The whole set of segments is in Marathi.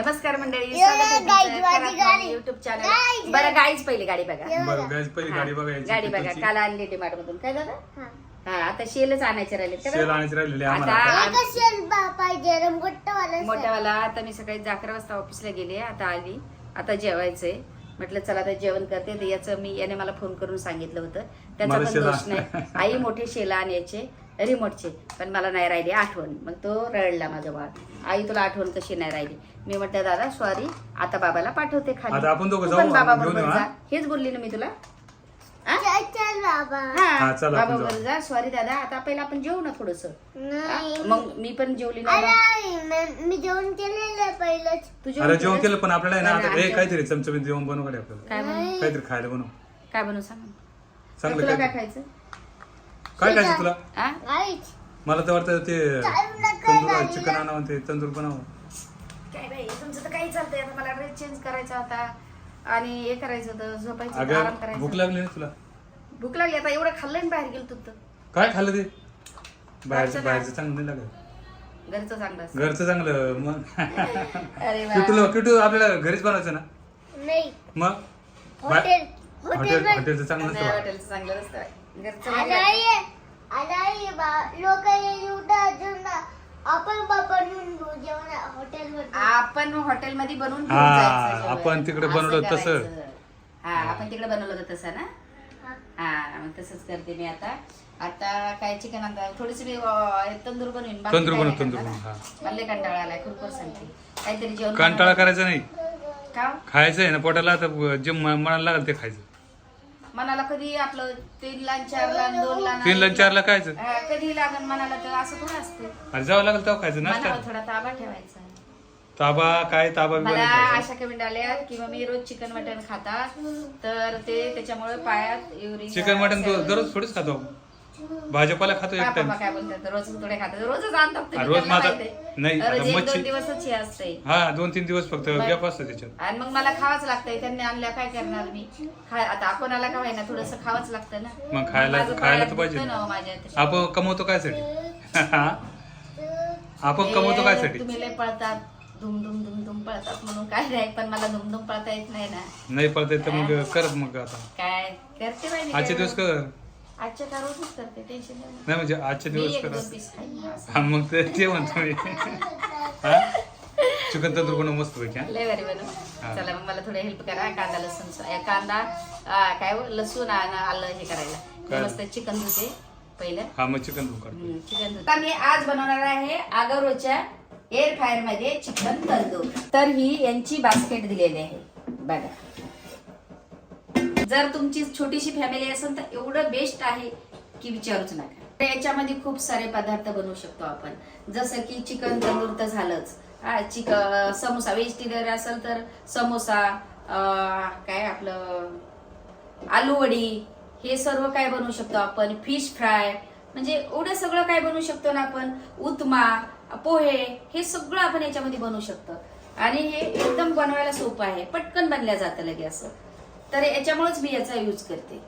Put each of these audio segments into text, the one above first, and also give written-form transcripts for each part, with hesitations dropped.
नमस्कार मंडळी, स्वागत आहे युट्यूब चॅनल. बरं गाईज पहिली गाडी बघा. गाडी बघा, काल आणली डीमार्ट मधून. काय झालं? हा, आता शेलच आणायचे राहिले. मोठ्यावाला आता मी सकाळी 11 वाजता ऑफिसला गेले, आता आली. आता जेवायचंय म्हटलं चला आता जेवण करते. तर याचं याने मला फोन करून सांगितलं होतं, त्याचा पण दोष नाही. आई मोठे शेला आणायचे रिमोटचे, पण मला नाही राहिली आठवण. मग तो रडला माझा बाळ, आई तुला आठवण कशी नाही राहिली. मी म्हटलं दादा सॉरी, आता बाबाला पाठवते खाली. बाबा बरोबर जा, हेच बोलली ना मी तुला. बाबा बरोबर जा. सॉरी दादा, आता पहिला आपण जेवू ना थोडस. मग मी पण जेवली नाही. मी जेवण केलेलं पहिलंच. तू जेवण केलं, पण आपल्याला काहीतरी चमचमीत जेवण बनवू आपल्याला. काहीतरी खायला बनव. काय बनवू सांग. चांगलं तुला काय खायचं? काय खायचं तुला? मला तर वाटतं ते तंदूर चिकन आणावं, ते तंदूर बनावं. काय बाई तुमचं तर काही चालतंय. आता मला ड्रेस चेंज करायचा होता आणि हे करायचं होतं, झोपायचं होतं, आराम करायचं. भूक लागली ना तुला? भूक लागली. आता एवढं खाल्लं बाहेर गेलो तर. काय खाल्लं ते? बाहेरचं चांगलं नाही लागत. घरचं चांगलं. मग किटू आपल्याला घरीच बनवायचं ना. नाही मग हॉटेलचं चांगलं नसतं. हॉटेलचं चांगलं नसतं. घरचं आपण हॉटेलमध्ये बनवून घेऊन जायचं जेवण. आपण तिकडे असं बनवलं करायचं. तसं. हा, आपण तिकडे बनवलं होतं तसं ना. हा, मग तसंच करते मी आता. आता काय चिकन आणता थोडीशी मी तंदूर बनवीन. तंदूर बनव. मला कंटाळा आलाय, खूप सांगते. काहीतरी जेवण कंटाळा करायचा नाही, का खायचं आहे ना पोटाला. तर जे मनाला लागेल ते खायचं. मनाला कधी आपलं 3 ला 4 ला 2 ला 3 ला 4 ला खायचं. कधी लागन मनाला, तर असं थोडं असते. अरे जावं लागेल तेव्हा खायचं. मनावर नाश्ता थोडा ताबा ठेवायचा. ताबा मला अशा कमेंट आल्या की मम्मी रोज चिकन मटन खातात, तर ते त्याच्यामुळे पायात युरिन. चिकन मटन दररोज थोडीच खातो. भाजपाला खातो एक टाइम. काय बोलतात, रोज थोडे खातात. रोजच आणतात तुम्ही, रोज त्यांना माझा माहिती नाही. आहे. रोज आता 1-2 दिवसच हे असते. हा 2-3 दिवस फक्त गॅप असतो त्याच्यात. आणि मग मला खावंच लागतंय. त्यांनी आणल्या काय करणार मी. आता कोणाला का व्हायना थोडस खावंच लागतं ना. मग खायला तर पाहिजे. माझ्या आपण कमवतो काय साठी? आपण कमवतो काय साठी? तुम्ही लय पळतात, धुम पळतात म्हणून काय नाही, पण मला धुम पळता येत नाही ना. नाही पळता येत तर मग कर. मग आता काय करते माहिती, आजचे दिवस कर. आजच्या का रोजच करते, टेन्शन नाही म्हणजे आजचे दिवस कर. 1-2 पीस खाईन. हा मग ते म्हणतो मी. चिकन तंदूर बनव मस्त पैकी. लय भारी बनव. चला मग मला थोडं हेल्प करा. कांदा लसूण काय लसूण आलं हे करायला. मस्त चिकन धुते पहिलं. हा मग चिकन धुकार. चिकन धुते. मी आज बनवणार आहे आगरोच्या एअर फ्रायर मध्ये चिकन तंदूर. तर ही यांची बास्केट दिलेली आहे बघा. जर तुमची छोटीशी फॅमिली असेल तर एवढं बेस्ट आहे की विचारूच नका. तर याच्यामध्ये खूप सारे पदार्थ बनवू शकतो आपण. जसं की चिकन तंदूर तर झालंच. चिकन समोसा, व्हेजिटेरियन असेल तर समोसा, काय आपलं आलू वडी, हे सर्व काय बनवू शकतो आपण. फिश फ्राय, म्हणजे एवढं सगळं काय बनवू शकतो ना आपण. उपमा, पोहे, हे सगळं आपण याच्यामध्ये बनवू शकतो. आणि हे एकदम बनवायला सोपं आहे, पटकन बनल्या जातं लगे असं. तर याच्यामुळेच मी याचा यूज करते.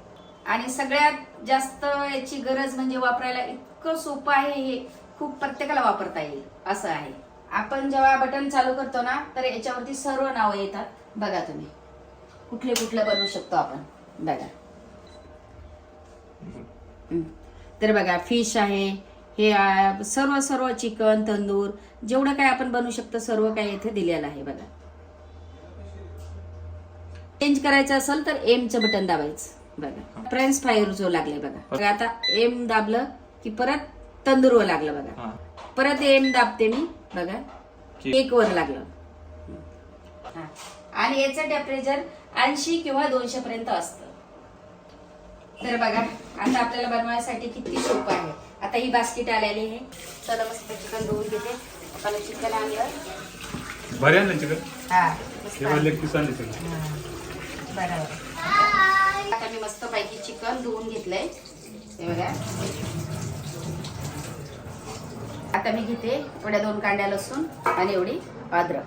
आणि सगळ्यात जास्त याची गरज म्हणजे वापरायला इतकं सोपं आहे. हे खूप प्रत्येकाला वापरता येईल असं आहे. आपण जेव्हा बटन चालू करतो ना, तर याच्यावरती सर्व नावं येतात. बघा तुम्ही कुठले बनवू शकतो आपण बघा. तर बघा फिश आहे, हे सर्व चिकन तंदूर जेवढं काय आपण बनवू शकतो सर्व काय इथे दिलेलं आहे बघा. चेंज करायचं असेल तर एमचं बटन दाबायचं बघा. फ्रेंच फ्रायर जो लागले बघा. आता एम दाबलं की परत तंदूर लागलं बघा. परत एम दाबते मी बघा, केक वर लागलं. आणि याचं टेम्परेचर 80 किंवा 200 पर्यंत असतं. तर बघा आता आपल्याला बनवायसाठी किती सोपं आहे. आता ही बास्केट आलेली आहे. चला मस्त चिकन धुवून घेते. आपण चिकन आणलं बरे आणलं चिकन. हा लेग पीस आणले सगळं. बरोबर. आता मी मस्त पैकी चिकन धुवून घेतलंय हे बघा. आता मी घेते एवढ्या 2 कांड्या लसूण आणि एवढी अद्रक.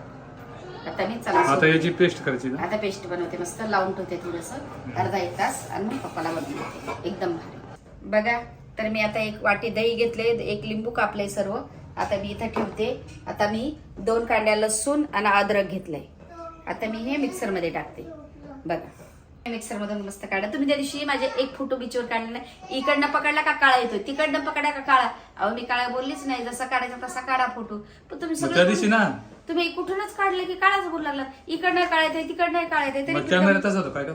आता मी चला आता याची पेस्ट करायची ना. आता पेस्ट बनवते, मस्त लावून ठेवते थोडंसं अर्धा 1 तास आणि मग पप्पाला बनवून देते. एकदम भारी बघा. तर मी आता 1 वाटी दही घेतले, 1 लिंबू कापले सर्व. आता मी इथं ठेवते. आता मी 2 कांड्या लसूण आणि अद्रक घेतलंय. आता मी हे मिक्सर मध्ये टाकते. बघा मिक्सर मधून मस्त काढा. तुम्ही त्या दिवशी माझे 1 फोटो बिचवर काढले नाही. इकडनं पकडला का काळा येतोय, तिकडनं पकडला का काळा. अहो मी काळा बोललीच नाही. जसा काढायचा तसा काढा फोटो. पण तुम्ही त्या दिवशी सगळं ना तुम्ही कुठूनच काढलं की काळाच बोलू लागला. इकडनं काळा येते तिकडनं काळा येते. मग कॅमेरा तसा होतो काय का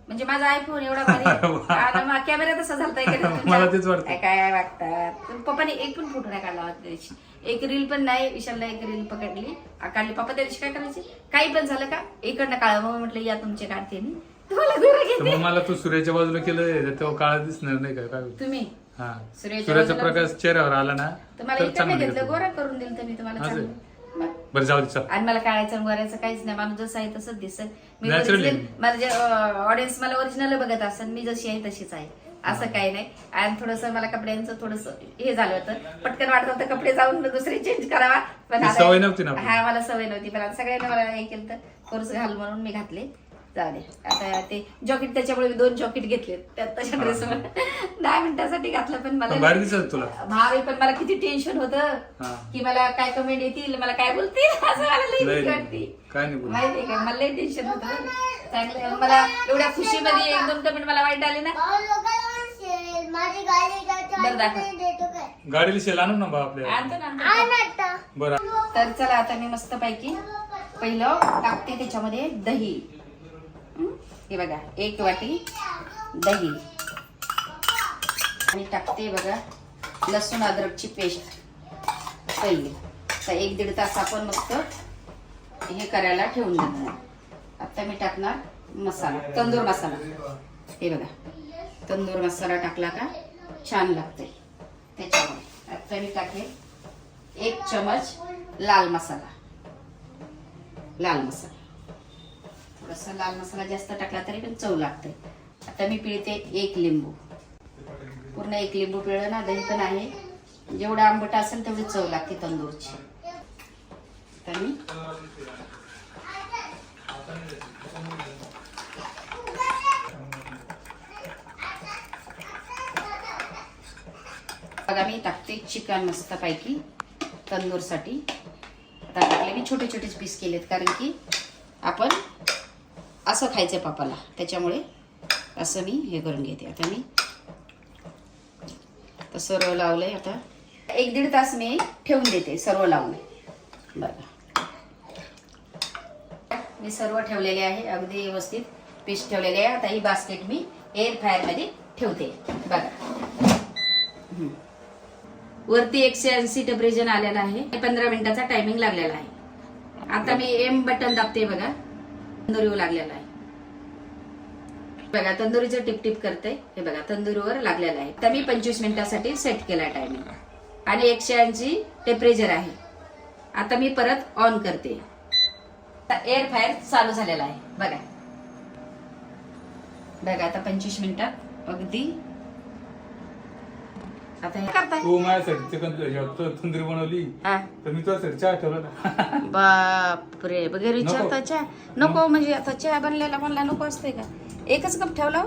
म्हणजे माझा आयफोन एवढा भारी कॅमेरा तसा झालता. मला तेच वाटतं. काय वागतात. पप्पाने एक पण फोटो नाही काढला त्या दिवशी. एक रील पण नाही. विशालला एक रील पकडली काढली. पप्पा त्या दिवशी काय करायचे, काही पण झालं का इकडनं काळा. मग म्हटलं या तुमचे काढते मी तुम्हाला दूर घेते. मग मला तू सूर्याच्या बाजूला केलं तेव्हा काळा दिसणार नाही का काय तुम्ही हा सूर्याच्या सूर्याचा बाजूला- प्रकाश चेहऱ्यावर आला ना तुम्हाला इकडे घेतलं गोरा करून दिलं तर मी तुम्हाला असं? चांगलं. मग. बरं जाऊ दे चल. आणि मला काळायचं गोऱ्याचं काहीच नाही. माणूस जसं आहे तसंच दिसत. मी Naturally. original- माझे ऑडियन्स मला ओरिजिनल बघत असेल. मी जशी आहे तशीच आहे. असं काही नाही. आणि थोडस मला कपड्यांचं थोडस हे झालं होतं. पटकन वाटत होतं कपडे जाऊन दुसरे चेंज करावा. पण ती सवय नव्हती ना आपली. हा मला सवय नव्हती. पण आता सगळ्यांना मला हे केलं तर कोर्स घाल म्हणून मी घातले. जाऊ दे. आता ते जॉकेट त्याच्यामुळे मी 2 जॉकेट घेतले. त्यात तशा ड्रेस 10 मिनिटासाठी घातलं. पण मला भारी दिसत तुला. भारी. पण मला किती टेन्शन होतं हा. की मला काय कमेंट येतील, मला काय बोलतील, असं मला लई लई- भीती वाटती. काय नाही बोलत. माहितीये का मला लई टेन्शन होतं. चांगलं मला एवढ्या खुशीमध्ये 1-2 कमेंट मला वाईट आले ना. माझी गाडी बरं दाखव. देतो काय गाडीला शेल आणू ना बा आपल्या. आणतो ना, आणतो. आण आता. बरं तर चला आता मी मस्त पैकी पहिलं टाकते त्याच्यामध्ये दही. हे बघा 1 वाटी दही आणि टाकते बघा लसूण अद्रकची पेस्ट पहिली. तर 1-1.5 तास आपण मस्त हे करायला ठेवून देणार. आता मी टाकणार मसाला, तंदूर मसाला. हे बघा तंदूर मसाला टाकला का छान लागते. त्याच्यामुळे आता मी टाकेल 1 चमच लाल मसाला. लाल मसाला थोडासा लाल मसाला जास्त टाकला तरी पण चव लागते. आता मी पिळते 1 लिंबू. पूर्ण 1 लिंबू पिळलं ना. दही पण आहे. जेवढं आंबट असेल तेवढी चव लागते तंदूरची. तर मी बघा मी टाकते चिकन मस्त पैकी तंदूरसाठी. आता टाकले मी छोटे छोटेच पीस केलेत कारण की आपण असं खायचं पप्पाला. त्याच्यामुळे असं मी हे करून घेते. आता मी तर सर्व लावलंय. आता 1-1.5 तास मी ठेवून देते सर्व लावून. बघा मी सर्व ठेवलेले आहे. अगदी व्यवस्थित पीस ठेवलेले आहे. आता ही बास्केट मी एअर फ्रायर मध्ये ठेवते. बघा वरती 180 टेम्परेचर आलेलं आहे. 15 मिनिटाचा टायमिंग लागलेला आहे. आता मी एम बटन दाबते. बघा तंदुरीवर लागलेला आहे. बघा तंदुरीचं टिप टिप करते. हे बघा तंदुरीवर लागलेला आहे. आता मी 25 मिनिटासाठी सेट केला टायमिंग आणि 180 टेम्परेचर आहे. आता मी परत ऑन करते. एअर फ्रायर चालू झालेला आहे. बघा बघा आता 25 मिनिटात अगदी. आता हे करताय तू माझ्यासाठी चिकन तंदुरी बनवली तर मी तुझ्यासाठी चहा ठेवला ना. बापरे वगैरे विचारता चहा नको. म्हणजे आता चहा बनलेला म्हणला नको असते का. 1च कप ठेवला.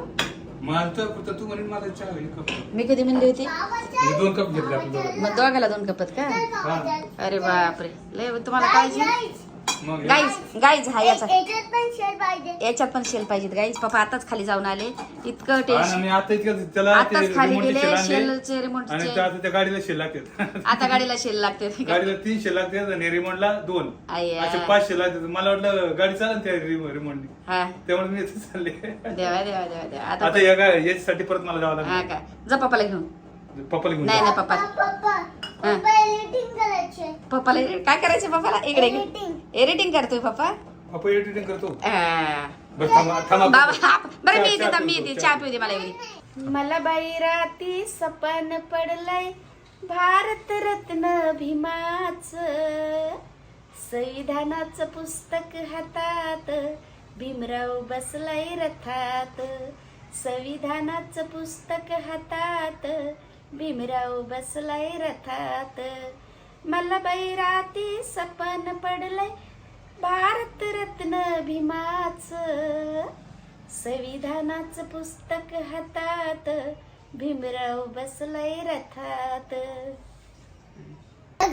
मला तर तू म्हणून मला चहा 1 कप. मी कधी म्हणली होती. म्हणजे 2 कप घेतले आपण दोघं. मग दोघाला 2 कपात का. हा. अरे बापरे लय तुम्हाला काळजी. मग गाईज हा याचा याच्यात पण शेल पाहिजे. याच्यात पण शेल पाहिजेत. गाईज पप्पा आताच खाली जाऊन आले. इतकं आणि टेन्शन. मी आता इतकं त्याला ते आताच खाली remote चे गेले. शेल आणले. शेलचे आणि रिमोटचे त्या आता त्या गाडीला शेल लागतात. आता गाडीला शेल लागते. गाडीला 3 शेल लागतात आणि रिमोटला 2 अय्या. असे 5 शेल लागतात. मला वाटलं गाडी चालेल त्या रिमोटने. हा त्यामुळे मी इथे चालले. देवा देवा देवा देवा. आता आता याच्यासाठी परत मला जावं हा लागलं. का जा पप्पाला घेऊन. पप्पाला घेऊन नाही जा. ना पप्पा पप्पा पप्पा एडिटिंग करायचे. पप्पाला काय करायचं पप्पाला इकडे एडिटिंग करतोय पप्पा. पप्पा एडिटिंग करतो. आ. बरं थांबा बाबा बरं मी चहा येते मी पिऊ, येते. चहा चहा पिऊ दे मला एवढी. मला बाई राती सपन पडलंय भारत रत्न भीमाच. संविधानाचं पुस्तक हातात भीमराव बसलाय रथात. संविधानाचं पुस्तक हातात भीमराव बसलाय रथात. मला बाई राती सपन पडलंय भारत रत्न भीमाच. संविधानाचं पुस्तक हातात भीमराव बसलाय रथात.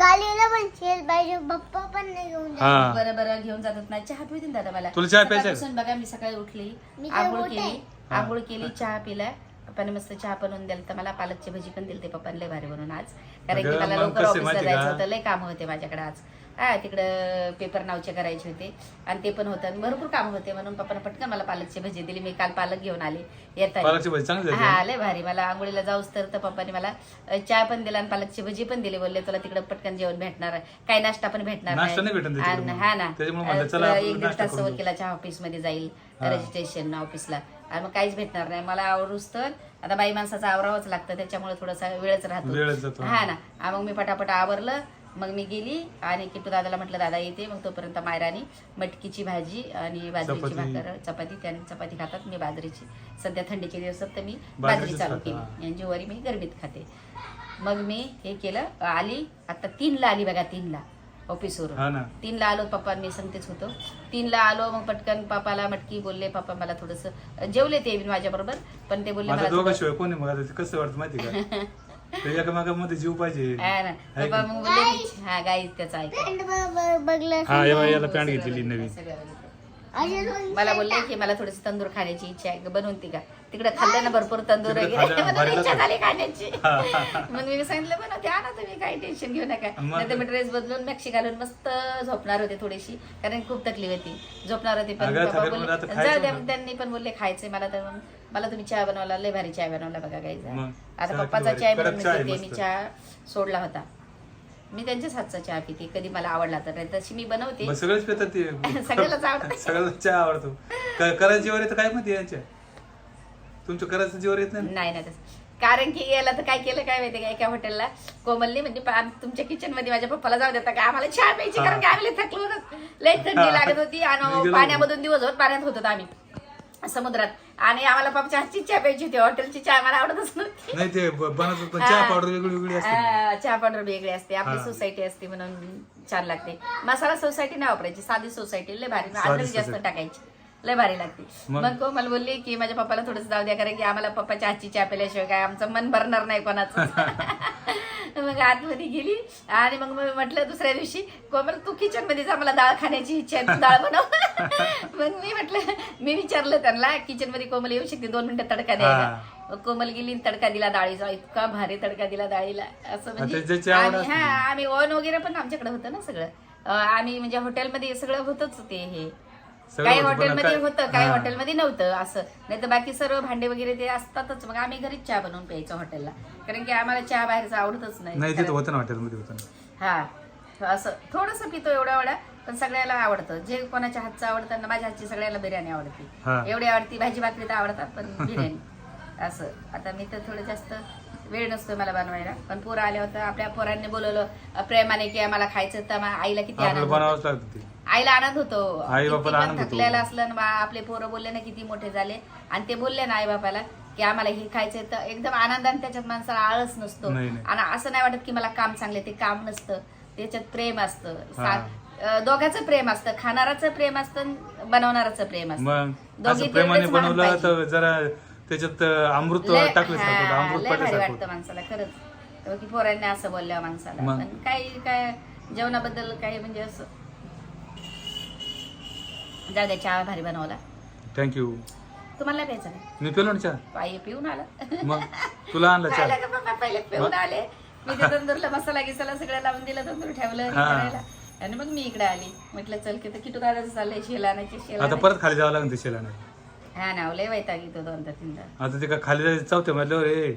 गाडीला पण शेल पाहिजे पप्पा पण नाही घेऊन जात. हा बरं बरं घेऊन जातात नाही. चहा पिऊ दे ना दादा मला. तुला चहा प्यायचा आहे? सकाळपासून बघा मी सकाळी उठली, मी काय आंघोळ बोलते? केली, आंघोळ केली, चहा पिला. पप्पाने मस्त चहा बनवून दिला, तर मला पालकची भजी पण दिली ते पप्पाने लय भारी बनवून आज. कारण की अगं, मला मग लवकर कसं ऑफिसला माहिती जायचं का? होतं, लय काम होते माझ्याकडे आज. हा तिकडं पेपर नावचे करायचे होते आणि ते पण होतं, भरपूर काम होते म्हणून पप्पाने पटकन मला पालकची भजी दिली. मी काल पालक घेऊन आले येताना. पालकची भाजी चांगली झाली. हा लय भारी. मला आंघोळीला जाऊस तर पप्पाने मला चहा पण दिला आणि पालकची भजी पण दिली. बोलले तुला तिकडे पटकन जेवण भेटणार आहे, काही नाश्ता पण भेटणार नाश्ता नाही भेटत तिकडे आणि मग. हा ना त्याच्यामुळे म्हणलं चला आपण 1-1.5 नाश्ता तास करून घेऊ. वकिलाच्या ऑफिस मध्ये जाईल, हा. रजिस्ट्रेशन ऑफिसला, आणि मग काहीच भेटणार नाही मला. आवरूस तर आता बाई माणसाचं आवरावंच लागतं, त्याच्यामुळे थोडासा वेळच राहतो. वेळच जातो. हा ना. मग मी पटापट आवरलं, मग मी गेली आणि किट्टू दादाला म्हटलं दादा येते. मग तोपर्यंत मायरानी मटकीची भाजी आणि बाजरीची चपाती. भाकर, चपाती, त्याने चपाती खातात, मी बाजरीची. सध्या थंडीच्या दिवसात तर मी बाजरीचीच बाजरी चालू खाता, केली आणि ज्वारी मी गरमीत खाते. मग मी हे केलं, आली आता 3ला आली बघा, 3ला हा ऑफिसवरून. ना. 3ला आलो, पप्पा मी सांगतेच होतो. 3ला आलो, मग पटकन पप्पाला मटकी बोलले. पप्पा मला थोडस जेवले ते माझ्या बरोबर, पण ते बोलले माझा मला दोघांशिवाय कोणी मग आता ते कसं वाटतं माहिती का? ते एकामेकामध्ये जीव पाहिजे. हा ना. पप्पा मग बोलले की हा गाई त्याचा ऐका. पॅन्ट बघलं हा याला पॅन्ट घेतलेली नवीन. अजून मला बोलले की मला थोडीशी तंदूर खाण्याची इच्छा आहे, बनवून ती का तिकडे खाल्लं ना भरपूर तंदूर तिकडे वगैरे. खाल्लं, मला भारी इच्छा लागतं. झाली खाण्याची. हा. मग मी सांगितलं बनवते, आणा तुम्ही, काही टेन्शन घेऊ नका. मग? नाही तर मी ड्रेस बदलून मॅक्सी घालून मस्त झोपणार होते थोडीशी, कारण खूप तकलीफ होती. झोपणार होते पण अगं, पप्पा थकत बोलले मला आता खायचं जाऊ द्या. होतं. त्यांनी पण बोलले खायचंय मला, तर मग मला तुम्ही चहा बनवला, लय भारी चहा बनवला बघा काही. मग आता चहा पप्पाचा किती चहा भारी. म्हणून कडक चहा आहे मी मस्त. चहा सोडला होता. मी त्यांच्याच हातचा चहा पिते, कधी मला आवडला तर. नाही तशी मी बनवते, मग सगळेच पितात ते. सगळ्यालाच आवडतं. सगळ्याला चहा आवडतो. करायचं जीवर येतं काय माहिती यांच्या? तुमच्या करायचं जीवर येत नाही ना? नाही नाही तसं. कारण की याला तर काय केलं काय माहिती का, एका हॉटेलला कोमलने म्हणजे तुमच्या किचन मध्ये माझ्या पप्पाला जाऊ देता का, आम्हाला चहा प्यायची, हा. कारण की आम्ही लय थकलो होतो, लय थंडी लागत होती मी आणि गेलो. पाण्यामधून दिवसभर पाण्यात होतो आम्ही समुद्रात, आणि आम्हाला पप्पाच्या हातची चहा प्यायची होती. हॉटेलची चहा मला आवडतच नव्हती. नाही ते बनवतात पण चहा पावडर वेगळी वेगळी असते. चहा पावडर वेगळी असते, आपली हा. सोसायटी असते म्हणून छान लागते. मसाला सोसायटी नाही वापरायची, साधी सोसायटी लय भारी, साधी अद्रक जास्त society. टाकायची, लय भारी लागते. मग? मग कोमल बोलली की माझ्या पप्पाला थोडंसं जाऊ द्या, कारण की आम्हाला पप्पाच्या हातची चहा प्यायल्याशिवाय काय आमचं मन भरणार नाही कोणाचं. मग आतमध्ये गेली आणि मग मी म्हटलं दुसऱ्या दिवशी कोमल तू किचन मध्ये जा, मला डाळ खाण्याची इच्छा आहे, तू डाळ बनव. मग मी म्हटलं, मी विचारलं त्यांना किचन मध्ये कोमल येऊ शकते 2 मिनिटं तडका द्यायला. मग कोमल गेली आणि तडका दिला डाळीचा, इतका भारी तडका दिला डाळीला. असं म्हणजे त्याची आवड आम्ही- असते. हा आम्ही ओव्हन वगैरे पण आमच्याकडे होतं ना सगळं. आम्ही म्हणजे हॉटेलमध्ये सगळं होतच ते हे. सगळं काही होतं, पण हॉटेलमध्ये काय- होतं, काही हा. हॉटेलमध्ये नव्हतं असं. नाही तर बाकी सर्व भांडे वगैरे ते असतातच. मग आम्ही घरीच चहा बनवून प्यायचो हॉटेलला, कारण की आम्हाला चहा बाहेरचा आवडतच नाही नाही. तिथं होतं ना हॉटेलमध्ये होतं ना. हा असं थोडस पितो एवढ्या, पण सगळ्याला आवडतं. जे कोणाच्या हातचं आवडतं ना, माझ्या हातची सगळ्याला बिर्याणी आवडते. हा. एवढी आवडती, भाजी भाकरी तर आवडतात, पण बिर्याणी असं. आता मी तर थोडं जास्त वेळ नसतो मला बनवायला, पण पोरं आले होतं, आपल्या पोरांनी बोलवलं प्रेमाने की आम्हाला खायचं, तर आईला किती आपल्याला आनंद बनावंच होतो. लागतं ते. आईला आनंद होतो. आई किती बापाला पण आनंद होतो. थकलेलं असलं ना, आपले पोरं बोलले ना किती मोठे झाले, आणि ते बोलले ना आई बापाला की आम्हाला हे खायचंय, तर एकदम आनंदाने त्याच्यात माणसाला आळस नसतो. नाही, नाही. आणि असं नाही वाटत की मला काम चांगले, ते काम नसतं, त्याच्यात प्रेम असतं. हा. दोघांचं प्रेम असतं, खाणाराचं प्रेम असतं, बनवणाराचं प्रेम असतं. मग दोघी असं प्रेमाने तेवढेच मान बनवलं पाहिजे. तर जरा त्याच्यात अमृत लय- टाकल्यासारखं होतं, हा, अमृत लय भारी पडल्यासारखं वाटतं होतं. माणसाला खरंच. तर की पोरांनी असं बोलल्या माणसाला, मग? पण काही काय जेवणाबद्दल काही म्हणजे असं जाऊ द्या. चहा भारी बनवला. थँक्यू. तुम्हाला प्यायचं नाही? मी पेलो ना चहा. पायी पिऊन आला. मग तुला आणला खायला चहा. का पप्पा पहिले पिऊन आले. मी ते तंदूरला मसाला गिसाला सगळं लावून दिलं, तंदूर ठेवलं हे हा. करायला, आणि मग मी इकडे आली. म्हटलं चल की, तर किटू दादाचं चाललंय शेलानाची आता शेला. परत खाली जावं लागेल ते शेला नाही. हा ना, लय वैताग येतो 2-3दा. आता ते का खाली जायचं चावते म्हटलं रे.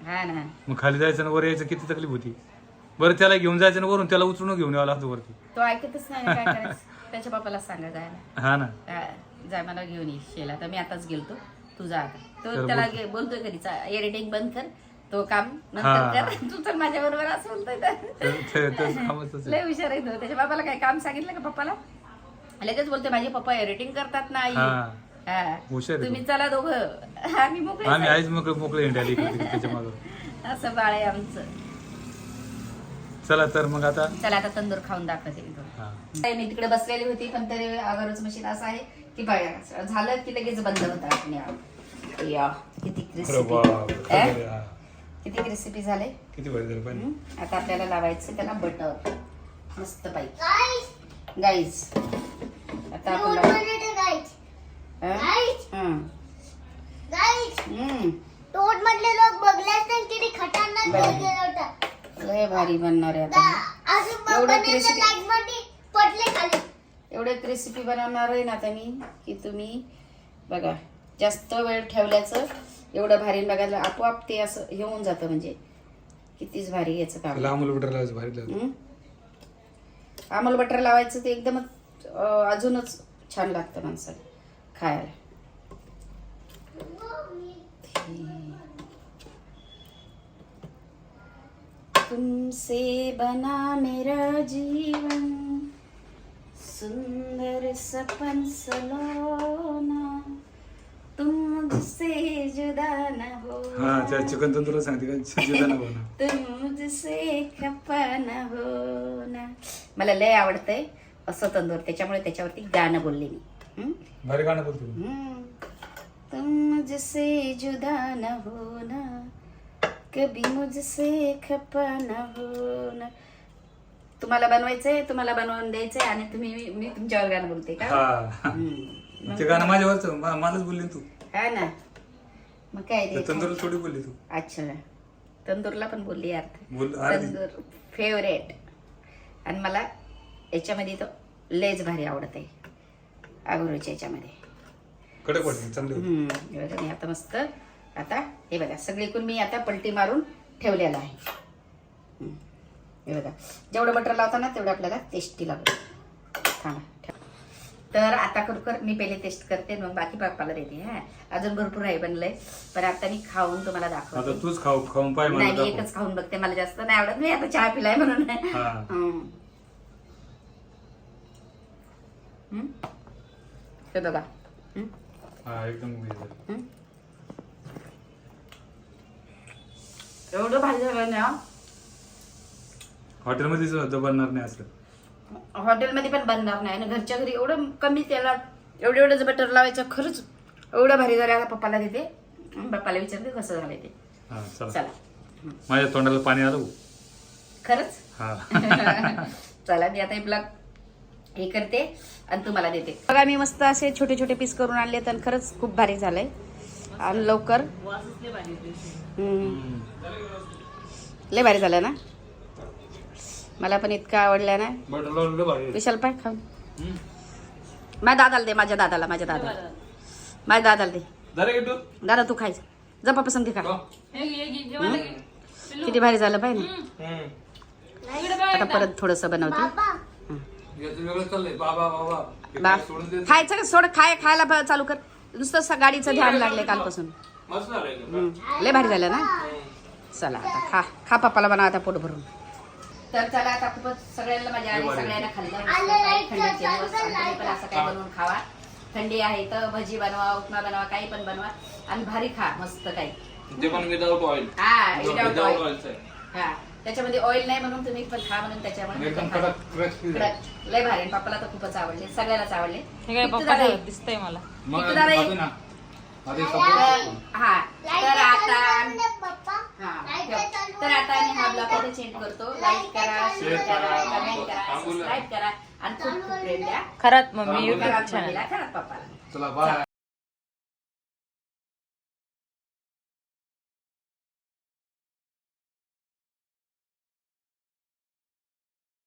हा ना. मग खाली जायचं आणि वर यायचं किती तकलीफ होती. बरं त्याला घेऊन जायचं आणि वरून त्याला उचलून घेऊन यावं लागतं वरती. तो ऐकतच नाही ना, काय करायचं. त्याच्या बापाला सांगा जायला. हा ना. जाय मला घेऊन ये शेला. तर मी आताच गेलतो, तू जा आता. चल, तो त्याला बोल. बोलतोय कधी एडिटिंग बंद कर, तो काम हा. नंतर कर. तू तर माझ्या बरोबर असं बोलतोय तर. कामच लय हुशार आहे तो. त्याच्या बाबाला काय काम सांगितलं का पप्पाला, लगेच बोलते माझे पप्पा एडिटिंग करतात ना आई. हा. हा. हुशार आहे तुम्ही चला दोघं, आम्ही मोकळे आम्ही जाऊ. आईच मोकळे इंडियाला इकडे तिकडे त्याच्या मागं. असं बाळ आहे आमचं. चला तर मग आता चला आता तंदूर खाऊन दाखवते मी थोडं. हा. मी तिकडे बसलेली होती, पण तरी अगरच मशीन असं आहे की बघा झालं की लगेच बंद होतं. आपण या किती अरे क्रिस्पी. बाप. किती रेसिपी झाले. किती भारी झालं पाणी. आता आपल्याला लावायचं त्याला बटर मस्त पाहिजे गाईस गाईज. आता आपण मी लावू. बनवते गाईस. हं? गाईस हं. गाईस हं. टोट मधले लोक बघल्यास तर किती खतरनाक गेला होता. लय भारी बनणार आहे आता. अजून एवढं बनवते crispy. लाईट मध्ये पडले खाली. एवढे रेसिपी बनवणार आहे ना आता मी की तुम्ही बघा जास्त वेळ ठेवल्याचं एवढं भारी बघायला आपोआप ते असं हे होऊन जातं म्हणजे कितीच भारी याचं काम. त्याला अमूल बटर लावायचं भारी लागलं. हं? अमूल बटर लावायचं ते एकदमच अजूनच छान लागतं माणसाला खायला. तुमसे बना मेरा जीवन सुंदर सपन सलोना तुम मुझसे जुदा न हो हा त्या चिकन तंदूर सांगते का शिजवताना बनव. तुम मुझसे खफा न हो ना. मला लय आवडतंय असं तंदूर त्याच्यामुळे त्याच्यावरती गाणं बोलले मी. हं? भारी गाणं बोलतो. तुम मुझसे जुदा न हो ना कभी मुझसे खफा न हो ना. तुम्हाला बनवायचंय तुम्हाला बनवून द्यायचंय आणि तुम्ही मी तुमच्यावर गाणं बोलते का. हा हं. ते गाणं माझ्यावरच मलाच बोलली तू. हा ना मग काय ते तंदूर थोडी बोलली तू. अच्छा तंदूरला पण बोलली यार. बोल अर्धी. तंदूर फेवरेट आणि मला याच्यामध्ये तो लेज भारी आवडत आहे अगोरूच्या याच्यामध्ये. कडक वाटते चांगली होती. हे बघा मी आता मस्त आता हे बघा सगळीकडून मी आता पलटी मारून ठेवलेला आहे. हे बघा जेवढं बटर लावता ना तेवढं आपल्याला टेस्टी लागतं. थांबा ठेव. तर आता खरोखर मी पहिले टेस्ट करते मग बाकी पप्पाला देते. हा अजून भरपूर आहे बनलंय पण आता मी खाऊन तुम्हाला आता दाखवते. तूच खाऊन पाय नाही मी मला एकच खाऊन बघते मला जास्त नाही आवडत मी आता चहा पिलाय म्हणून. हा. हं. हे बघा हा एकदम भारी झालं. एवढं भारी झालं ना हॉटेलमध्ये सुद्धा बनणार नाही असं. हॉटेलमध्ये पण बनणार नाही आणि घरच्या घरी एवढं कमी तेलात एवढं बटर लावायचं खरंच एवढं भारी झालं. आता पप्पाला देते पप्पाला विचारते कसं झालंय ते. हा चला चला माझ्या तोंडाला पाणी आलं हो. खरंच हा चला मी आता हे ब्लॉग हे करते आणि तुम्हाला देते. बघा मी मस्त असे छोटे छोटे पीस करून आणले तर खरंच खूप भारी झालंय आणि लवकर लय भारी झालं ना. मला पण इतकं आवडलं ना. विशाल पाय खाऊन माझ्या दादाला दे माझ्या दादाला दे. दादा तू खायचं जा पप्पा संगती खा. किती भारी झालं पाहिजे ना. आता परत थोडस बनवते. खायचं का सोड खायला चालू कर नुसतं गाडीचं ध्यान लागले कालपासून. लय भारी झालं ना. चला आता खा पप्पाला बनवा आता पोट भरून. तर चला आता खूपच सगळ्यांना मजा आली सगळ्यांना खाल्लं. थंडीचे दिवस तुम्ही पण असं काही बनवून खावा. थंडी आहे तर भजी बनवा उपमा बनवा काही पण बनवा आणि भारी खा मस्त काही. Without oil. हा विदाउट ऑइल. हा त्याच्यामध्ये ऑइल नाही म्हणून तुम्ही पण खा म्हणून त्याच्यामध्ये लय भारी. पप्पाला तर खूपच आवडले सगळ्यालाच आवडले. दिसतंय मला. हा तर आता पप्पा तर आता आम्ही हा ब्लॉग इथे चेंज करतो. लाईक करा शेअर करा कमेंट करा सबस्क्राईब करा आणि खूप खूप प्रेम द्या. खरंच मम्मी खरात मम्मीला खरात पप्पाला. चला बाय.